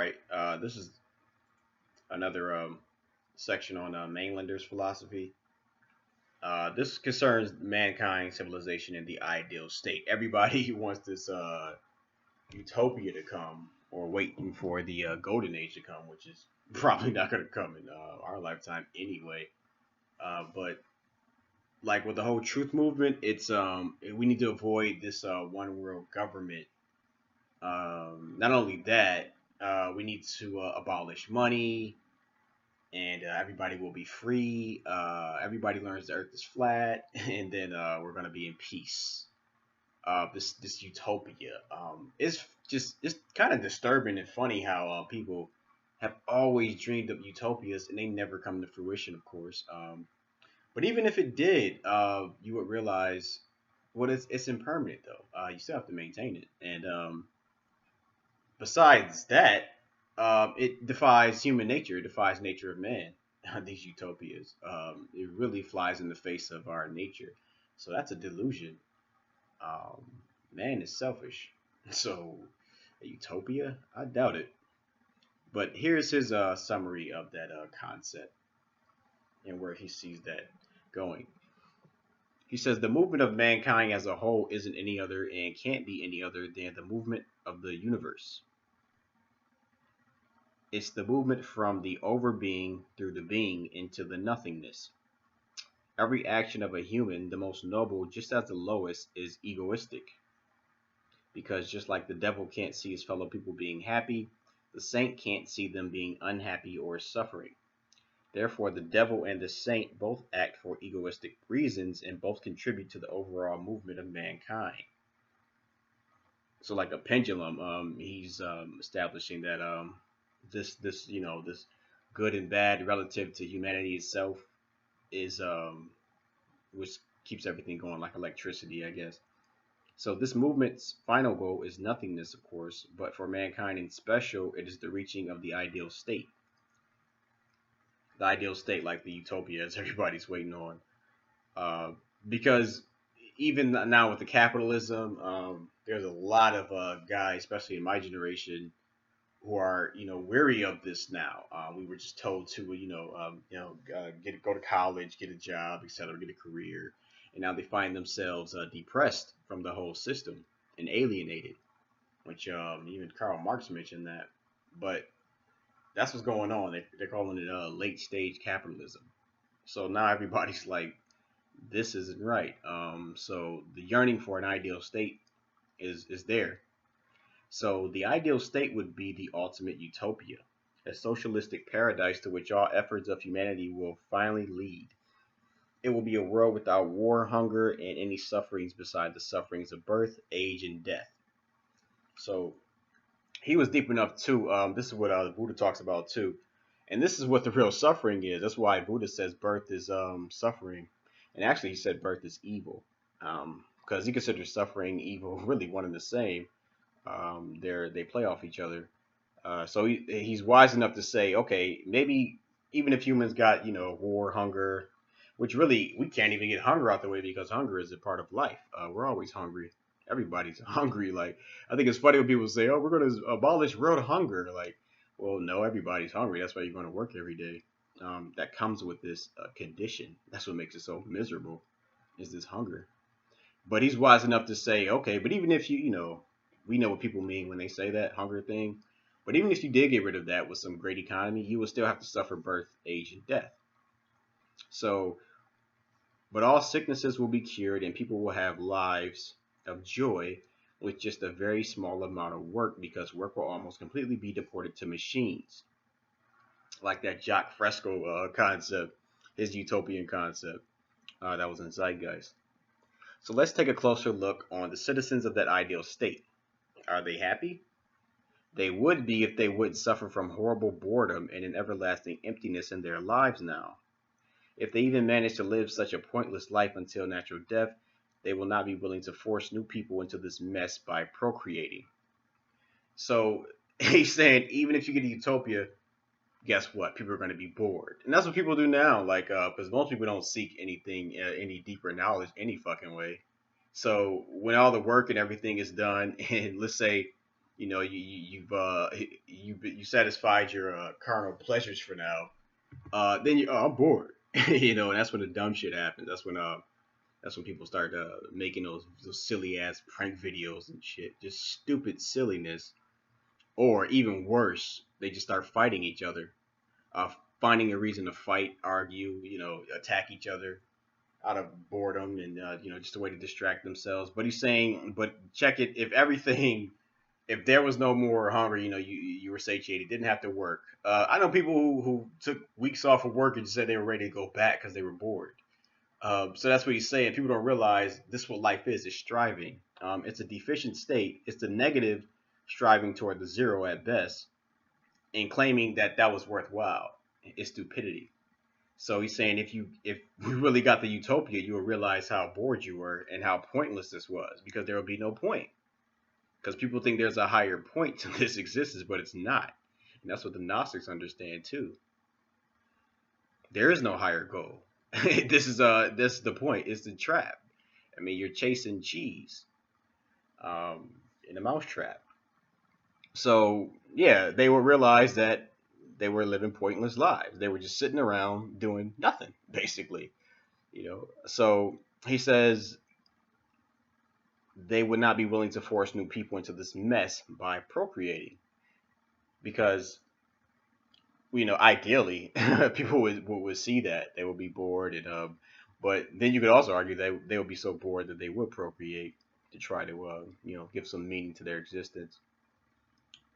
right. This is another section on Mainlander's philosophy. This concerns mankind, civilization, and the ideal state. Everybody wants this utopia to come, or waiting for the golden age to come, which is probably not going to come in our lifetime anyway. But like with the whole truth movement, it's we need to avoid this one world government. Not only that, we need to abolish money, and everybody will be free. Everybody learns the Earth is flat, and then we're gonna be in peace. This utopia. It's kind of disturbing and funny how people have always dreamed of utopias and they never come to fruition, of course. But even if it did, you would realize, well, it's impermanent though. You still have to maintain it, and besides that, it defies human nature. It defies nature of man. These utopias. It really flies in the face of our nature. So that's a delusion. Um, Man is selfish. So a utopia? I doubt it. But here's his summary of that concept and where he sees that going. He says the movement of mankind as a whole isn't any other and can't be any other than the movement of the universe. It's the movement from the overbeing through the being into the nothingness. Every action of a human, the most noble just as the lowest, is egoistic. Because just like the devil can't see his fellow people being happy, the saint can't see them being unhappy or suffering. Therefore, the devil and the saint both act for egoistic reasons and both contribute to the overall movement of mankind. So, like a pendulum, he's establishing that this good and bad relative to humanity itself is which keeps everything going like electricity, I guess. So this movement's final goal is nothingness, of course, but for mankind in special, it is the reaching of the ideal state. The ideal state, like the utopia, as everybody's waiting on. Uh, because even now with the capitalism, there's a lot of guys, especially in my generation, who are weary of this now. We were just told to go to college, get a job, etc., get a career, and now they find themselves depressed from the whole system and alienated. Which even Karl Marx mentioned that, but that's what's going on. They're calling it late stage capitalism. So now everybody's like, this isn't right. So the yearning for an ideal state is there. So the ideal state would be the ultimate utopia, a socialistic paradise to which all efforts of humanity will finally lead. It will be a world without war, hunger, and any sufferings beside the sufferings of birth, age, and death. So he was deep enough too. This is what Buddha talks about too, and this is what the real suffering is. That's why Buddha says birth is suffering, and actually he said birth is evil, because he considers suffering, evil really one and the same. They play off each other. So he's wise enough to say, okay, maybe even if humans got war, hunger, which really we can't even get hunger out the way because hunger is a part of life. We're always hungry. Everybody's hungry. Like I think it's funny when people say, "Oh, we're going to abolish world hunger." Like, well, no, everybody's hungry. That's why you're going to work every day. That comes with this condition. That's what makes it so miserable, is this hunger. But he's wise enough to say, okay, but even if we know what people mean when they say that hunger thing. But even if you did get rid of that with some great economy, you would still have to suffer birth, age, and death. So, but all sicknesses will be cured and people will have lives of joy with just a very small amount of work because work will almost completely be deported to machines. Like that Jacques Fresco concept, his utopian concept that was in Zeitgeist. So let's take a closer look on the citizens of that ideal state. Are they happy? They would be if they wouldn't suffer from horrible boredom and an everlasting emptiness in their lives now. If they even manage to live such a pointless life until natural death, they will not be willing to force new people into this mess by procreating. So he's saying even if you get a utopia, guess what? People are going to be bored, and that's what people do now. Like, because most people don't seek anything, any deeper knowledge, any fucking way. So when all the work and everything is done, and let's say, you satisfied your carnal pleasures for now. Then I'm bored. And that's when the dumb shit happens. That's when people start making those silly ass prank videos and shit, just stupid silliness. Or even worse, they just start fighting each other, uh, finding a reason to fight, argue, attack each other out of boredom and just a way to distract themselves. But he's saying, but check it, if there was no more hunger, you were satiated, didn't have to work. I know people who took weeks off of work and just said they were ready to go back because they were bored. So that's what he's saying. People don't realize this is what life is. It's striving. It's a deficient state. It's the negative striving toward the zero at best, and claiming that that was worthwhile is stupidity. So he's saying if we really got the utopia, you will realize how bored you were and how pointless this was, because there will be no point. Because people think there's a higher point to this existence, but it's not. And that's what the Gnostics understand too. There is no higher goal. This is the point. It's the trap. I mean, you're chasing cheese in a mouse trap. So yeah, they will realize that they were living pointless lives. They were just sitting around doing nothing, basically. So he says they would not be willing to force new people into this mess by procreating, because ideally people would see that they would be bored, and but then you could also argue that they would be so bored that they would procreate to try to give some meaning to their existence.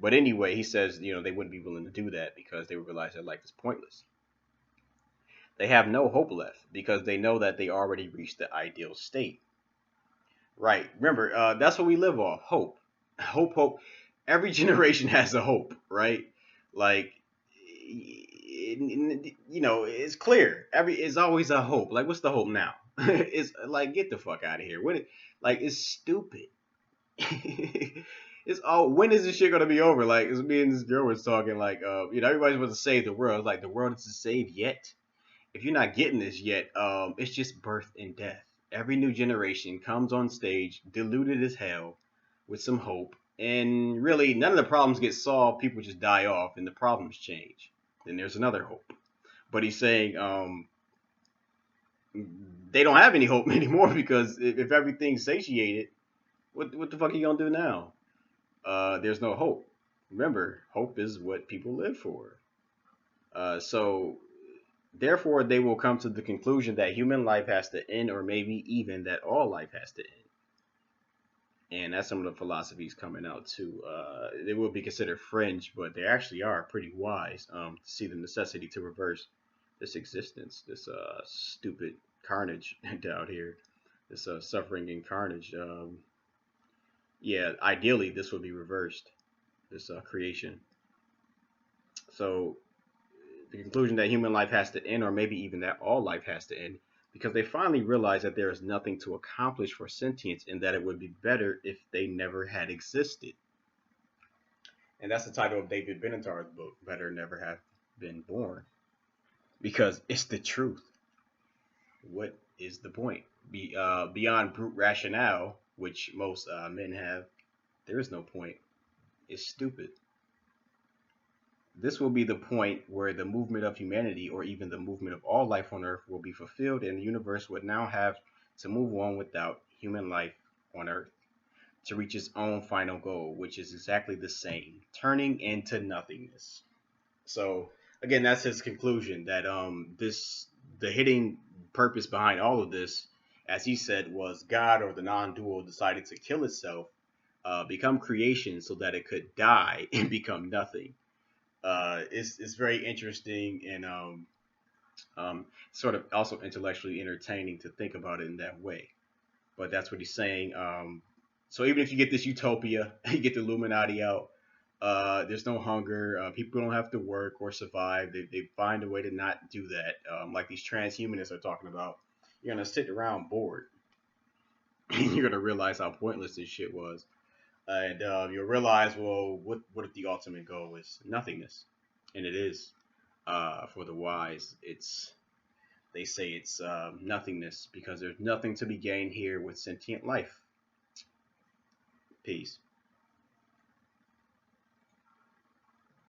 But anyway, he says they wouldn't be willing to do that because they would realize their life is pointless. They have no hope left because they know that they already reached the ideal state. Right. Remember, that's what we live off. Hope. Hope. Every generation has a hope, right? Like, it's clear. It's always a hope. Like, what's the hope now? It's like, get the fuck out of here. It's stupid. It's all. When is this shit gonna be over? Like, it's me and this girl was talking. Like, everybody's supposed to save the world. It's like, the world isn't saved yet. If you're not getting this yet, it's just birth and death. Every new generation comes on stage diluted as hell with some hope, and really none of the problems get solved. People just die off, and the problems change. Then there's another hope. But he's saying they don't have any hope anymore, because if everything's satiated, what the fuck are you gonna do now? There's no hope. Remember, hope is what people live for. So therefore, they will come to the conclusion that human life has to end, or maybe even that all life has to end. And that's some of the philosophies coming out too. They will be considered fringe, but they actually are pretty wise to see the necessity to reverse this existence, this stupid carnage out here, this suffering and carnage. Yeah, ideally, this would be reversed, this creation. So the conclusion that human life has to end, or maybe even that all life has to end, because they finally realize that there is nothing to accomplish for sentience, and that it would be better if they never had existed. And that's the title of David Benatar's book, Better Never Have Been Born, because it's the truth. What is the point? Beyond brute rationale, which most men have, there is no point. It's stupid. This will be the point where the movement of humanity, or even the movement of all life on Earth, will be fulfilled, and the universe would now have to move on without human life on Earth to reach its own final goal, which is exactly the same: turning into nothingness. So again, that's his conclusion, that the hidden purpose behind all of this, as he said, was God, or the non-dual, decided to kill itself, become creation, so that it could die and become nothing. It's very interesting, and sort of also intellectually entertaining to think about it in that way. But that's what he's saying. So even if you get this utopia, you get the Illuminati out, there's no hunger. People don't have to work or survive. They find a way to not do that. Like these transhumanists are talking about. You're gonna sit around bored, and you're gonna realize how pointless this shit was. And you'll realize, well, what if the ultimate goal is nothingness? And it is. For the wise, they say it's nothingness, because there's nothing to be gained here with sentient life. Peace.